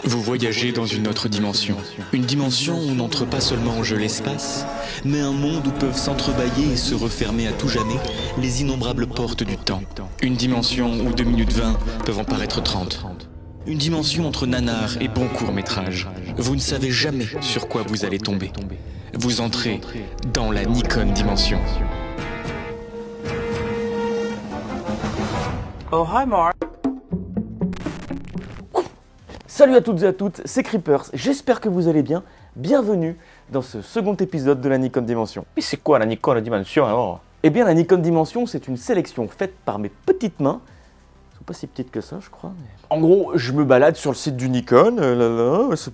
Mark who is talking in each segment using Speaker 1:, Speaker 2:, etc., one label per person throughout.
Speaker 1: Vous voyagez dans une autre dimension. Une dimension où n'entre pas seulement en jeu l'espace, mais un monde où peuvent s'entrebâiller et se refermer à tout jamais les innombrables portes du temps. Une dimension où 2 minutes 20 peuvent en paraître 30. Une dimension entre nanar et bon court-métrage. Vous ne savez jamais sur quoi vous allez tomber. Vous entrez dans la Nikon Dimension.
Speaker 2: Oh, hi Mark.
Speaker 3: Salut à toutes et à toutes, c'est Creepers, j'espère que vous allez bien. Bienvenue dans ce second épisode de la Nikon Dimension.
Speaker 2: Mais c'est quoi la Nikon Dimension alors?
Speaker 3: Eh bien la Nikon Dimension, c'est une sélection faite par mes petites mains. Elles sont pas si petites que ça, je crois. Mais... En gros, je me balade sur le site du Nikon, c'est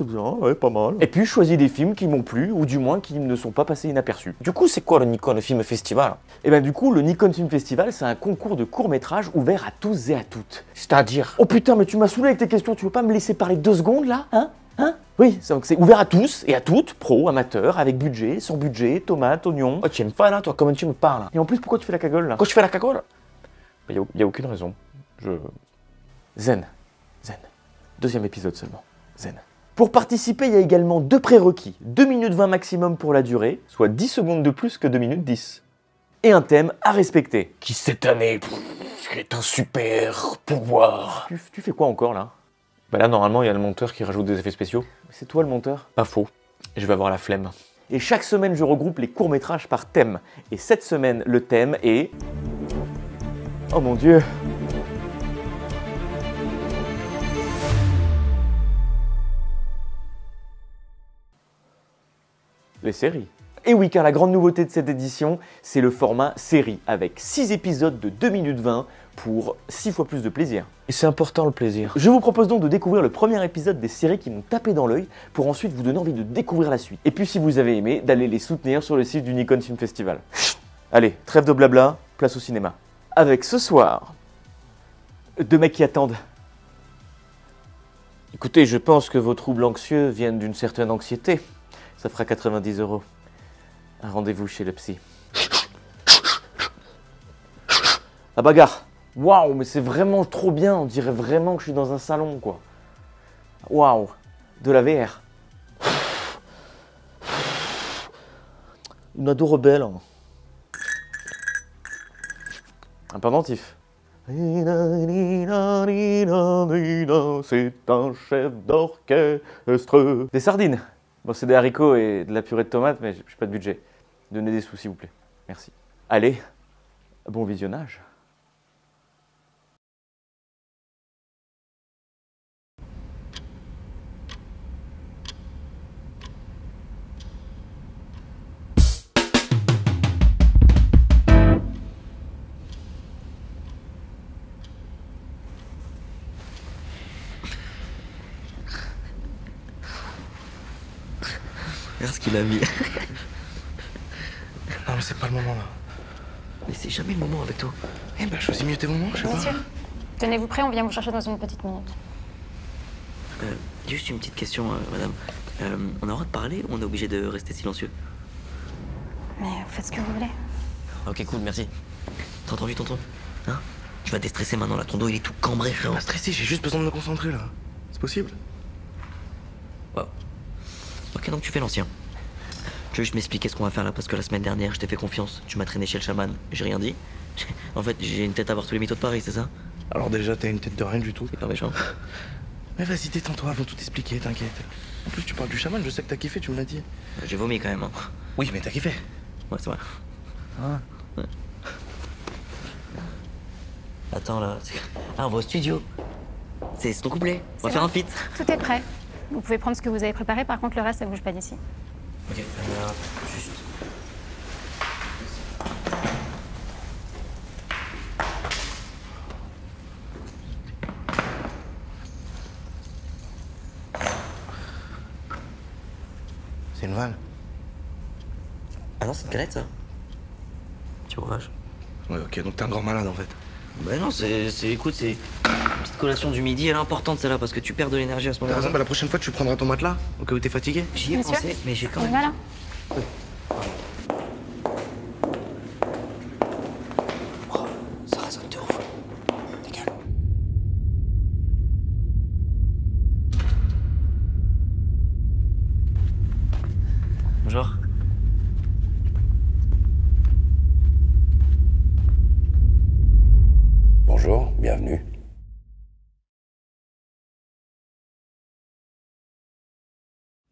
Speaker 3: bien, ouais, pas mal. Et puis je choisis des films qui m'ont plu, ou du moins qui ne sont pas passés inaperçus.
Speaker 2: Du coup, c'est quoi le Nikon Film Festival?
Speaker 3: Et bien du coup, le Nikon Film Festival, c'est un concours de courts-métrages ouvert à tous et à toutes.
Speaker 2: C'est-à-dire?
Speaker 3: Oh putain, mais tu m'as saoulé avec tes questions, tu veux pas me laisser parler 2 secondes là, hein? Oui, c'est ouvert à tous et à toutes, pros, amateurs, avec budget, sans budget, tomates, oignons.
Speaker 2: Oh, tu aimes pas là, toi, comment tu me parles?
Speaker 3: Et en plus, pourquoi tu fais la cagole là?
Speaker 2: Pourquoi tu fais la cagole? Y a aucune raison.
Speaker 3: Zen. Deuxième épisode seulement. Zen. Pour participer, il y a également 2 prérequis. 2 minutes 20 maximum pour la durée, soit 10 secondes de plus que 2 minutes 10. Et un thème à respecter.
Speaker 2: Qui cette année est un super pouvoir.
Speaker 3: Tu fais quoi encore là?
Speaker 2: Bah là, normalement, il y a le monteur qui rajoute des effets spéciaux.
Speaker 3: C'est toi le monteur?
Speaker 2: Pas faux. Je vais avoir la flemme.
Speaker 3: Et chaque semaine, je regroupe les courts-métrages par thème. Et cette semaine, le thème est... Oh mon Dieu! Les séries. Et oui, car la grande nouveauté de cette édition, c'est le format série, avec 6 épisodes de 2 minutes 20 pour 6 fois plus de plaisir.
Speaker 2: Et c'est important le plaisir.
Speaker 3: Je vous propose donc de découvrir le premier épisode des séries qui m'ont tapé dans l'œil, pour ensuite vous donner envie de découvrir la suite. Et puis si vous avez aimé, d'aller les soutenir sur le site du Nikon Film Festival. Allez, trêve de blabla, place au cinéma. Avec ce soir, 2 mecs qui attendent. Écoutez, je pense que vos troubles anxieux viennent d'une certaine anxiété. Ça fera 90 €. Un rendez-vous chez le psy. La bagarre. Waouh, mais c'est vraiment trop bien. On dirait vraiment que je suis dans un salon, quoi. Waouh. De la VR. Une ado rebelle. Un pendentif. C'est un chef d'orchestre. Des sardines. Bon, c'est des haricots et de la purée de tomates, mais j'ai pas de budget. Donnez des sous, s'il vous plaît. Merci. Allez, bon visionnage.
Speaker 4: Regarde ce qu'il a mis.
Speaker 2: Non, mais c'est pas le moment là.
Speaker 4: Mais c'est jamais le moment avec toi.
Speaker 2: Eh ben, choisis mieux tes moments, je sais pas.
Speaker 5: Bien sûr. Tenez-vous prêt, on vient vous chercher dans une petite minute.
Speaker 4: Juste une petite question, madame. On a le droit de parler ou on est obligé de rester silencieux?
Speaker 5: Mais vous faites ce que vous voulez.
Speaker 4: Ok, cool, merci. T'as entendu, tonton? Hein? Tu vas déstresser maintenant, là. Ton dos, il est tout cambré,
Speaker 2: Je suis
Speaker 4: frérot.
Speaker 2: pas stressé, j'ai juste besoin de me concentrer là. C'est possible?
Speaker 4: Wow. Ok, donc tu fais l'ancien. Tu veux juste m'expliquer ce qu'on va faire là? Parce que la semaine dernière, je t'ai fait confiance. Tu m'as traîné chez le chaman. J'ai rien dit. En fait, j'ai une tête à voir tous les mythos de Paris, c'est ça?
Speaker 2: Alors déjà, t'as une tête de rien du tout.
Speaker 4: C'est pas méchant.
Speaker 2: Mais vas-y, détends-toi, elles vont tout expliquer, t'inquiète. En plus, tu parles du chaman, je sais que t'as kiffé, tu me l'as dit.
Speaker 4: J'ai vomi quand même, hein.
Speaker 2: Oui, mais t'as kiffé.
Speaker 4: Ouais, c'est vrai.
Speaker 2: Ah.
Speaker 4: Ouais. Attends, là. Ah, on va au studio. C'est ton couplet. On va faire un feat.
Speaker 5: Tout est prêt. Vous pouvez prendre ce que vous avez préparé, par contre le reste, ça bouge pas d'ici.
Speaker 4: Ok, juste.
Speaker 2: C'est une vanne.
Speaker 4: Ah non, c'est une galette, ça. Petit orage.
Speaker 2: Ouais, ok, donc t'es un grand malade en fait.
Speaker 4: Bah non, écoute, c'est une petite collation du midi, elle est importante celle-là, parce que tu perds de l'énergie à ce
Speaker 2: T'as
Speaker 4: moment-là.
Speaker 2: raison, bah la prochaine fois, tu prendras ton matelas, au cas où t'es fatigué.
Speaker 4: J'y ai
Speaker 5: Monsieur,
Speaker 4: pensé, mais j'ai quand même...
Speaker 5: Voilà.
Speaker 4: Oh, ça résonne de ouf. Ta gueule.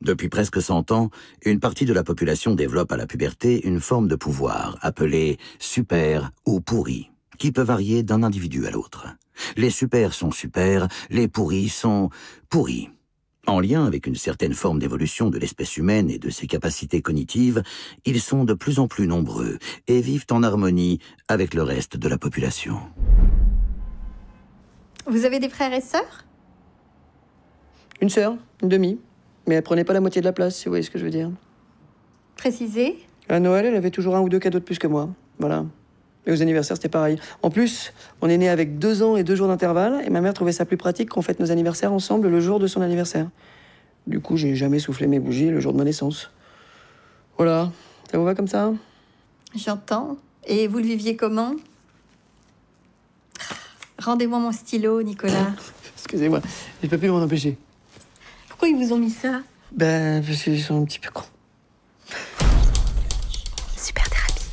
Speaker 6: Depuis presque 100 ans, une partie de la population développe à la puberté une forme de pouvoir appelée super ou pourri, qui peut varier d'un individu à l'autre. Les super sont super, les pourris sont pourris. En lien avec une certaine forme d'évolution de l'espèce humaine et de ses capacités cognitives, ils sont de plus en plus nombreux et vivent en harmonie avec le reste de la population.
Speaker 7: Vous avez des frères et sœurs?
Speaker 8: Une sœur, une demi. Mais elle prenait pas la moitié de la place, si vous voyez ce que je veux dire.
Speaker 7: Précisez.
Speaker 8: À Noël, elle avait toujours 1 ou 2 cadeaux de plus que moi. Voilà. Et aux anniversaires, c'était pareil. En plus, on est né avec 2 ans et 2 jours d'intervalle, et ma mère trouvait ça plus pratique qu'on fête nos anniversaires ensemble le jour de son anniversaire. Du coup, j'ai jamais soufflé mes bougies le jour de ma naissance. Voilà. Ça vous va comme ça?
Speaker 7: J'entends. Et vous le viviez comment? Rendez-moi mon stylo, Nicolas.
Speaker 8: Excusez-moi, j'ai pas pu m'en empêcher.
Speaker 7: Pourquoi ils vous ont mis ça?
Speaker 8: Ben, parce qu'ils sont un petit peu cons.
Speaker 7: Super thérapie.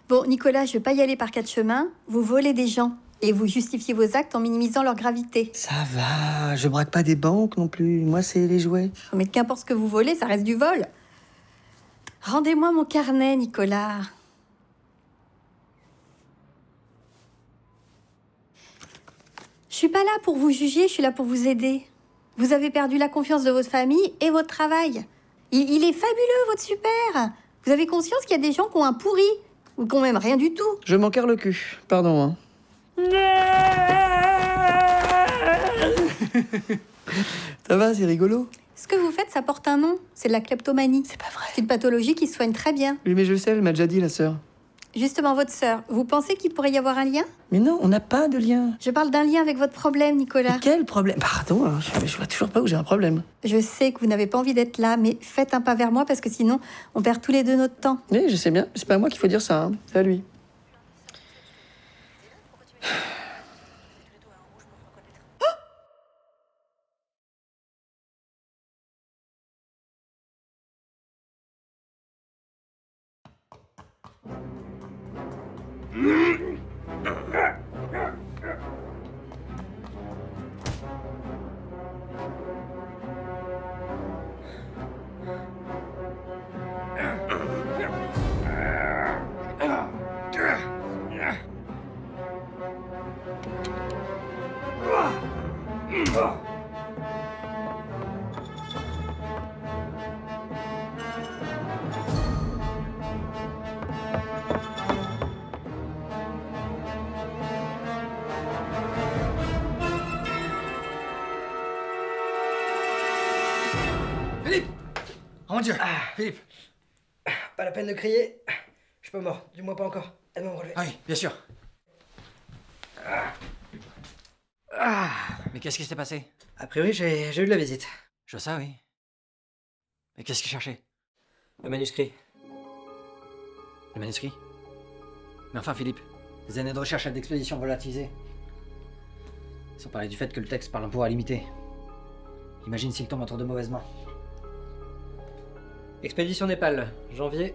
Speaker 7: Bon, Nicolas, je vais pas y aller par 4 chemins. Vous volez des gens et vous justifiez vos actes en minimisant leur gravité.
Speaker 8: Ça va, je braque pas des banques non plus. Moi, c'est les jouets.
Speaker 7: Mais qu'importe ce que vous volez, ça reste du vol. Rendez-moi mon carnet, Nicolas. Je suis pas là pour vous juger, je suis là pour vous aider. Vous avez perdu la confiance de votre famille et votre travail. Il est fabuleux, votre super. Vous avez conscience qu'il y a des gens qui ont un pourri ou qui ont même rien du tout.
Speaker 8: Je m'en carre le cul, pardon. Hein. Ça va, c'est rigolo.
Speaker 7: Ce que vous faites, ça porte un nom. C'est de la kleptomanie.
Speaker 8: C'est pas vrai.
Speaker 7: C'est une pathologie qui se soigne très bien.
Speaker 8: Oui, mais je sais, elle m'a déjà dit, la sœur.
Speaker 7: Justement, votre sœur, vous pensez qu'il pourrait y avoir un lien?
Speaker 8: Mais non, on n'a pas de lien.
Speaker 7: Je parle d'un lien avec votre problème, Nicolas.
Speaker 8: Mais quel problème? Pardon, hein, je vois toujours pas où j'ai un problème.
Speaker 7: Je sais que vous n'avez pas envie d'être là, mais faites un pas vers moi parce que sinon, on perd tous les deux notre temps.
Speaker 8: Oui, je sais bien. C'est pas à moi qu'il faut dire ça, hein. C'est à lui.
Speaker 9: Philippe! Oh mon Dieu! Philippe!
Speaker 2: Pas la peine de crier. Je suis pas mort, du moins pas encore. Aide-moi à me relever.
Speaker 9: Ah oui, bien sûr. Mais qu'est-ce qui s'est passé?
Speaker 2: A priori, j'ai eu de la visite.
Speaker 9: Je sais, oui. Mais qu'est-ce qu'il cherchait?
Speaker 2: Le manuscrit.
Speaker 9: Le manuscrit? Mais enfin, Philippe, des années de recherche et d'expédition volatilisées. Sans parler du fait que le texte parle un pouvoir limité. Imagine s'il tombe entre de mauvaises mains.
Speaker 2: Expédition Népal, janvier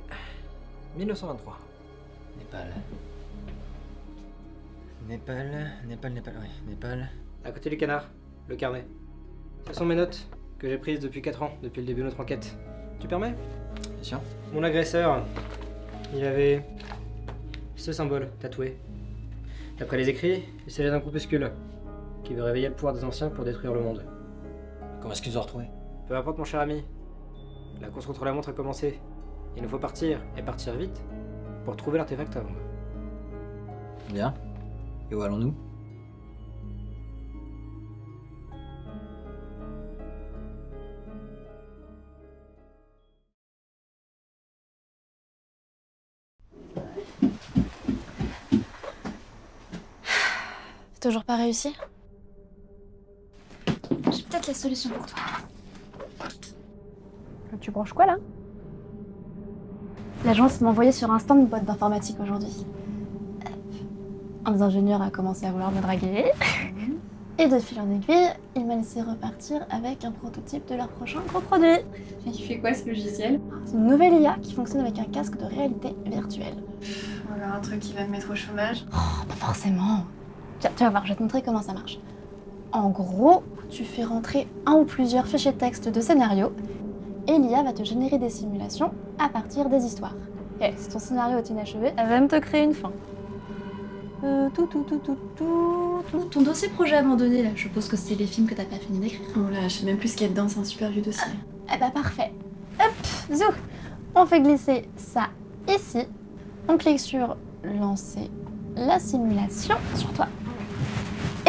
Speaker 2: 1923.
Speaker 9: Népal. Népal, oui, Népal.
Speaker 2: À côté du canard, le carnet. Ce sont mes notes que j'ai prises depuis 4 ans, depuis le début de notre enquête. Tu permets?
Speaker 9: Bien sûr.
Speaker 2: Mon agresseur, il avait ce symbole tatoué. D'après les écrits, il s'agit d'un groupuscule qui veut réveiller le pouvoir des anciens pour détruire le monde.
Speaker 9: Comment est-ce qu'ils ont retrouvé?
Speaker 2: Peu importe, mon cher ami. La course contre la montre a commencé. Il nous faut partir, et partir vite, pour trouver l'artefact avant.
Speaker 9: Bien. Et où allons-nous?
Speaker 10: C'est toujours pas réussi? J'ai peut-être la solution pour toi. Tu branches quoi là? L'agence m'a envoyé sur un stand une boîte d'informatique aujourd'hui. Un des ingénieurs a commencé à vouloir me draguer. Et de fil en aiguille, il m'a laissé repartir avec un prototype de leur prochain gros produit.
Speaker 11: Et il fait quoi ce logiciel?
Speaker 10: C'est une nouvelle IA qui fonctionne avec un casque de réalité virtuelle.
Speaker 11: Alors un truc qui va me mettre au chômage?
Speaker 10: Oh, pas forcément. Tiens, tu vas voir, je vais te montrer comment ça marche. En gros, tu fais rentrer un ou plusieurs fichiers de texte de scénario et l'IA va te générer des simulations à partir des histoires. Et si ton scénario est inachevé, elle va même te créer une fin.
Speaker 11: Ton dossier projet abandonné, là, je suppose que c'est les films que t'as pas fini d'écrire.
Speaker 12: Oh là, je sais même plus ce qu'il y a dedans, c'est un super vieux dossier.
Speaker 10: Eh bah parfait. Hop, zou. On fait glisser ça ici. On clique sur lancer la simulation sur toi.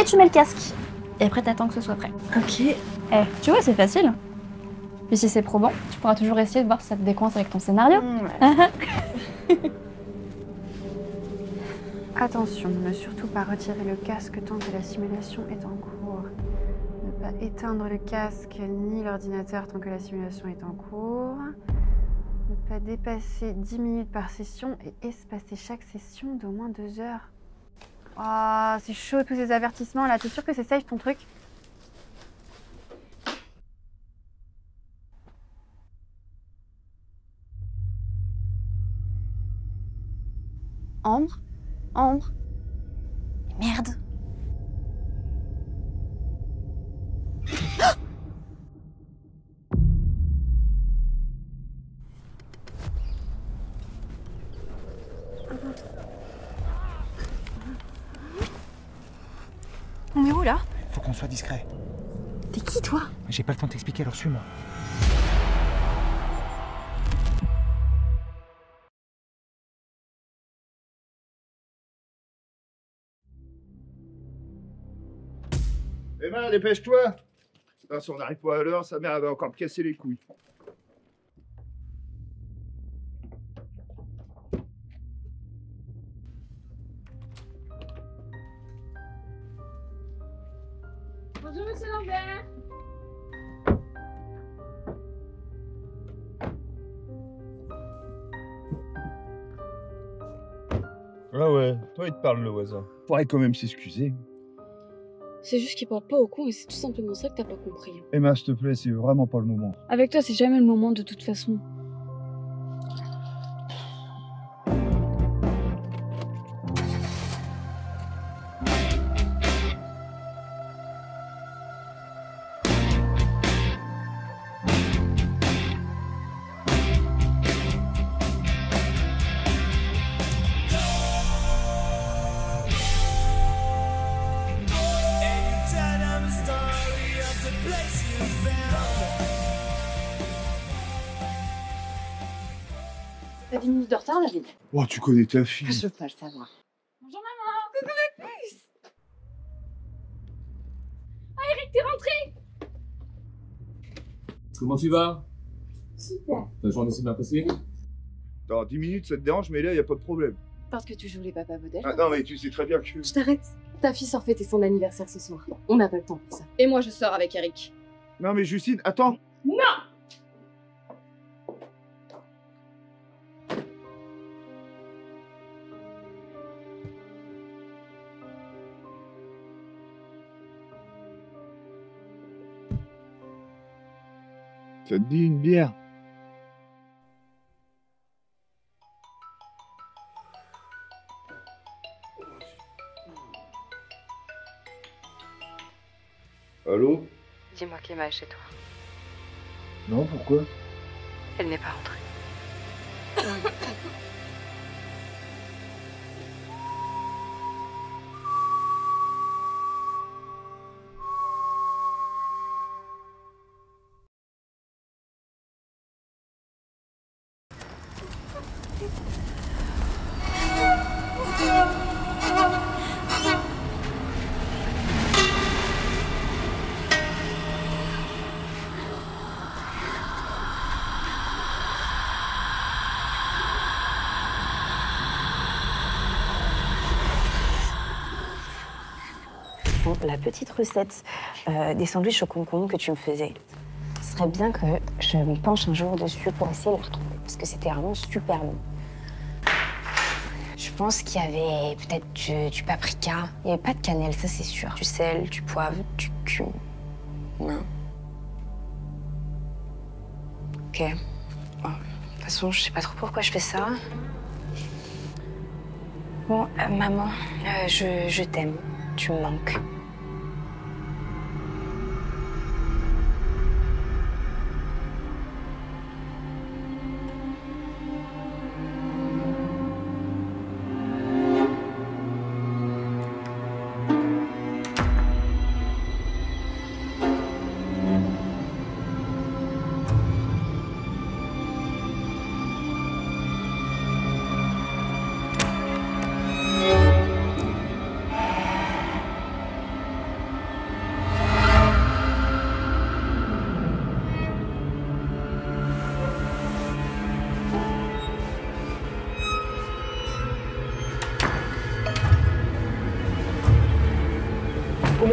Speaker 10: Et tu mets le casque. Et après t'attends que ce soit prêt.
Speaker 11: Ok.
Speaker 10: Tu vois, c'est facile. Puis si c'est probant, tu pourras toujours essayer de voir si ça te décoince avec ton scénario.
Speaker 13: Attention, ne surtout pas retirer le casque tant que la simulation est en cours. Ne pas éteindre le casque ni l'ordinateur tant que la simulation est en cours. Ne pas dépasser 10 minutes par session et espacer chaque session d'au moins 2 heures. Oh, c'est chaud tous ces avertissements là. T'es sûr que c'est safe ton truc?
Speaker 10: Ambre. Merde.
Speaker 13: On est où là?
Speaker 14: Faut qu'on soit discret.
Speaker 13: T'es qui toi?
Speaker 14: J'ai pas le temps de t'expliquer, alors suis-moi.
Speaker 15: Emma, dépêche-toi! Si on n'arrive pas à l'heure, sa mère elle va encore me casser les couilles.
Speaker 11: Bonjour, monsieur Lambert.
Speaker 15: Ah ouais, toi il te parle le voisin. Faudrait quand même s'excuser.
Speaker 11: C'est juste qu'il parle pas au con et c'est tout simplement ça que t'as pas compris.
Speaker 15: Emma, s'il te plaît, c'est vraiment pas le moment.
Speaker 11: Avec toi, c'est jamais le moment de toute façon.
Speaker 12: T'as 10 minutes de retard, David?
Speaker 15: Oh, tu connais ta fille.
Speaker 12: Je veux pas le savoir.
Speaker 11: Bonjour maman, coucou ma puce. Ah Eric, t'es rentré?
Speaker 16: Comment tu vas?
Speaker 11: Super.
Speaker 16: Ta journée s'est bien passée?
Speaker 15: Dans 10 minutes, ça te dérange, mais là, y a pas de problème.
Speaker 12: Parce que tu joues les papas modèles.
Speaker 15: Ah non, mais tu sais très bien que
Speaker 11: Je t'arrête. Ta fille sort fêter son anniversaire ce soir. On n'a pas le temps pour ça. Et moi, je sors avec Eric.
Speaker 15: Non, mais Justine, attends.
Speaker 11: Non!
Speaker 15: Ça te dit une bière? Allô?
Speaker 13: Dis-moi qu'Emma est chez toi.
Speaker 15: Non, pourquoi?
Speaker 13: Elle n'est pas rentrée.
Speaker 17: La petite recette des sandwichs au concombre que tu me faisais, ce serait bien que je me penche un jour dessus pour essayer de la retrouver, parce que c'était vraiment super bon. Je pense qu'il y avait peut-être du paprika. Il n'y avait pas de cannelle, ça c'est sûr. Du sel, du poivre, du cumin. Ok. Bon, de toute façon, je sais pas trop pourquoi je fais ça. Bon, maman, je t'aime. Tu me manques.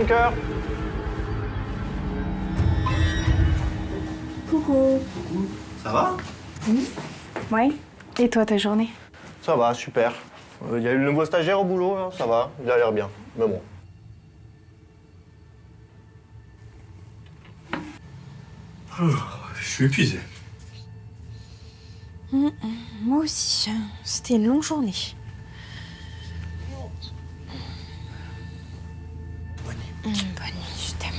Speaker 16: mon cœur.
Speaker 10: Coucou.
Speaker 16: Ça va?
Speaker 10: Ouais. Et toi, ta journée?
Speaker 16: Ça va, super. Il y a eu le nouveau stagiaire au boulot, hein, ça va, il a l'air bien. Mais bon.
Speaker 18: Je suis épuisé.
Speaker 17: Moi aussi. C'était une longue journée. Bonne nuit, je t'aime.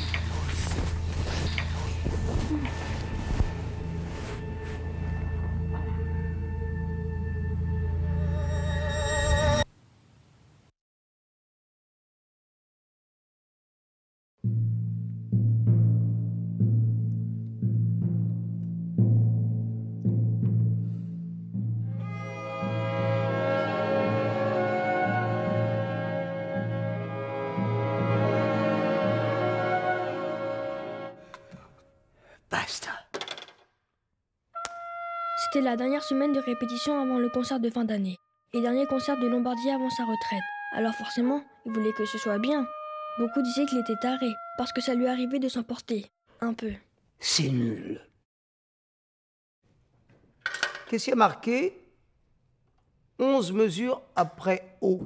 Speaker 19: Basta.
Speaker 20: C'était la dernière semaine de répétition avant le concert de fin d'année. Et dernier concert de Lombardi avant sa retraite. Alors forcément, il voulait que ce soit bien. Beaucoup disaient qu'il était taré, parce que ça lui arrivait de s'emporter. Un peu.
Speaker 19: C'est nul. Qu'est-ce qu'il y a marqué? 11 mesures après O.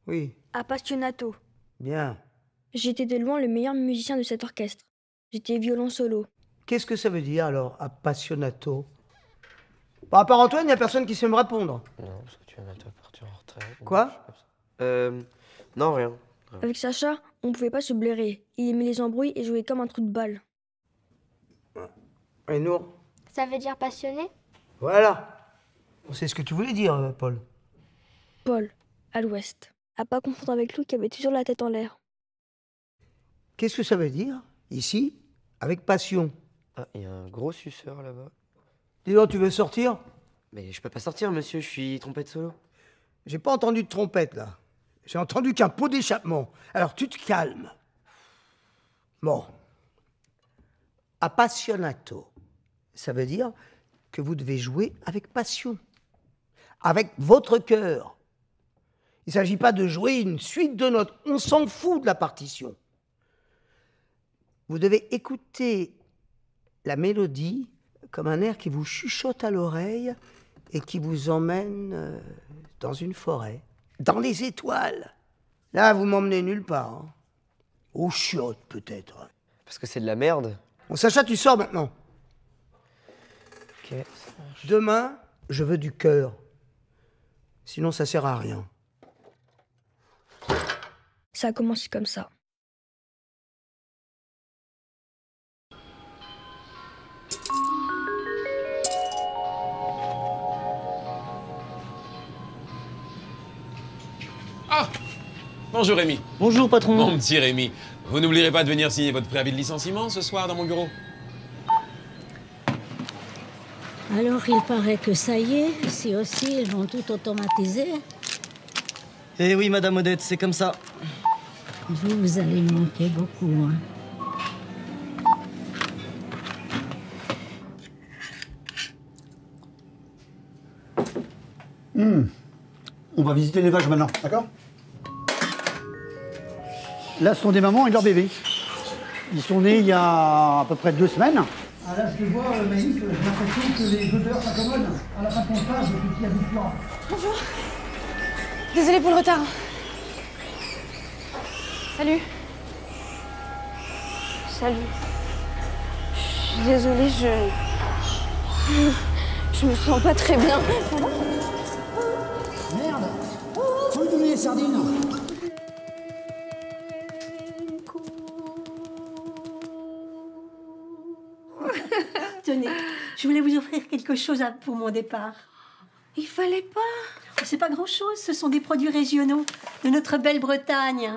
Speaker 19: Oui.
Speaker 20: Appassionato.
Speaker 19: Bien.
Speaker 20: J'étais de loin le meilleur musicien de cet orchestre. J'étais violon solo.
Speaker 19: Qu'est-ce que ça veut dire alors, appassionato? Par rapport à Antoine, il n'y a personne qui sait me répondre.
Speaker 21: Non, parce que tu vas bientôt partir en retraite.
Speaker 19: Quoi?
Speaker 21: Non, rien.
Speaker 20: Avec Sacha, on pouvait pas se blairer. Il aimait les embrouilles et jouait comme un trou de balle.
Speaker 19: Et Nour?
Speaker 22: Ça veut dire passionné?
Speaker 19: Voilà. C'est ce que tu voulais dire, Paul.
Speaker 20: Paul, à l'ouest. À pas confondre avec Lou qui avait toujours la tête en l'air.
Speaker 19: Qu'est-ce que ça veut dire, ici, avec passion?
Speaker 21: Ah, il y a un gros suceur là-bas.
Speaker 19: Dis donc, tu veux sortir?
Speaker 21: Mais je peux pas sortir, monsieur, je suis trompette solo.
Speaker 19: J'ai pas entendu de trompette, là. J'ai entendu qu'un pot d'échappement. Alors, tu te calmes. Bon. Appassionato. Ça veut dire que vous devez jouer avec passion. Avec votre cœur. Il ne s'agit pas de jouer une suite de notes. On s'en fout de la partition. Vous devez écouter la mélodie comme un air qui vous chuchote à l'oreille et qui vous emmène dans une forêt, dans les étoiles. Là, vous m'emmenez nulle part. Hein. Aux chiottes, peut-être.
Speaker 21: Parce que c'est de la merde.
Speaker 19: Bon, Sacha, tu sors maintenant.
Speaker 21: Ok.
Speaker 19: Demain, je veux du cœur. Sinon, ça sert à rien.
Speaker 20: Ça a commencé comme ça.
Speaker 23: Ah! Bonjour Rémi.
Speaker 3: Bonjour patron.
Speaker 23: Mon petit Rémi, vous n'oublierez pas de venir signer votre préavis de licenciement ce soir dans mon bureau.
Speaker 24: Alors, il paraît que ça y est, ici aussi, ils vont tout automatiser.
Speaker 25: Eh oui, Madame Odette, c'est comme ça.
Speaker 24: Vous allez manquer beaucoup, hein.
Speaker 26: On va visiter les vaches maintenant, d'accord? Là, ce sont des mamans et leurs bébés. Ils sont nés il y a à peu près 2 semaines. Ah là, je te vois, Maïs, j'ai l'impression que les odeurs s'accommodent à la fin de ton stage depuis qu'il y a du plan.
Speaker 10: Bonjour. Désolée pour le retard. Salut.
Speaker 22: Salut. Je suis désolée, je me sens pas très bien.
Speaker 26: Merde! Faut lui donner les sardines.
Speaker 27: Tenez, je voulais vous offrir quelque chose pour mon départ.
Speaker 22: Il fallait pas.
Speaker 27: C'est pas grand-chose, ce sont des produits régionaux de notre belle Bretagne.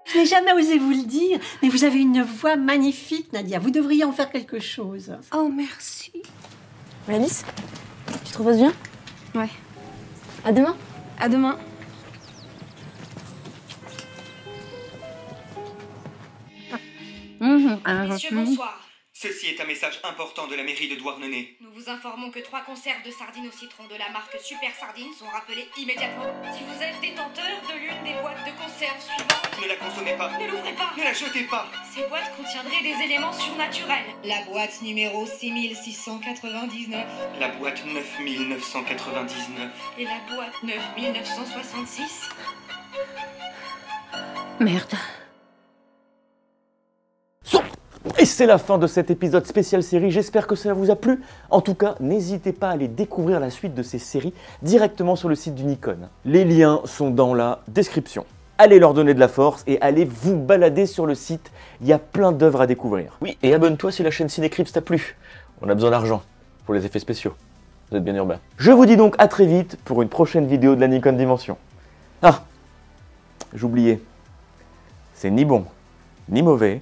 Speaker 27: Je n'ai jamais osé vous le dire, mais vous avez une voix magnifique, Nadia. Vous devriez en faire quelque chose.
Speaker 22: Oh, merci.
Speaker 10: Alice, tu te reposes bien?
Speaker 22: Ouais.
Speaker 10: À demain.
Speaker 22: À demain.
Speaker 28: Messieurs, bonsoir.
Speaker 1: Ceci est un message important de la mairie de Douarnenez.
Speaker 2: Nous vous informons que 3 conserves de sardines au citron de la marque Super Sardines sont rappelées immédiatement. Si vous êtes détenteur de l'une des boîtes de conserve suivantes,
Speaker 1: Ne la consommez pas.
Speaker 2: ne l'ouvrez pas.
Speaker 1: Ne la jetez pas.
Speaker 2: Ces boîtes contiendraient des éléments surnaturels. La boîte numéro 6699
Speaker 1: La boîte 9999.
Speaker 2: et la boîte 9966.
Speaker 22: Merde.
Speaker 3: Et c'est la fin de cet épisode spécial série, j'espère que cela vous a plu. En tout cas, n'hésitez pas à aller découvrir la suite de ces séries directement sur le site du Nikon. Les liens sont dans la description. Allez leur donner de la force et allez vous balader sur le site, il y a plein d'œuvres à découvrir. Oui, et abonne-toi si la chaîne Cinécrips t'a plu. On a besoin d'argent pour les effets spéciaux. Vous êtes bien urbain. Je vous dis donc à très vite pour une prochaine vidéo de la Nikon Dimension. Ah, j'oubliais, c'est ni bon, ni mauvais,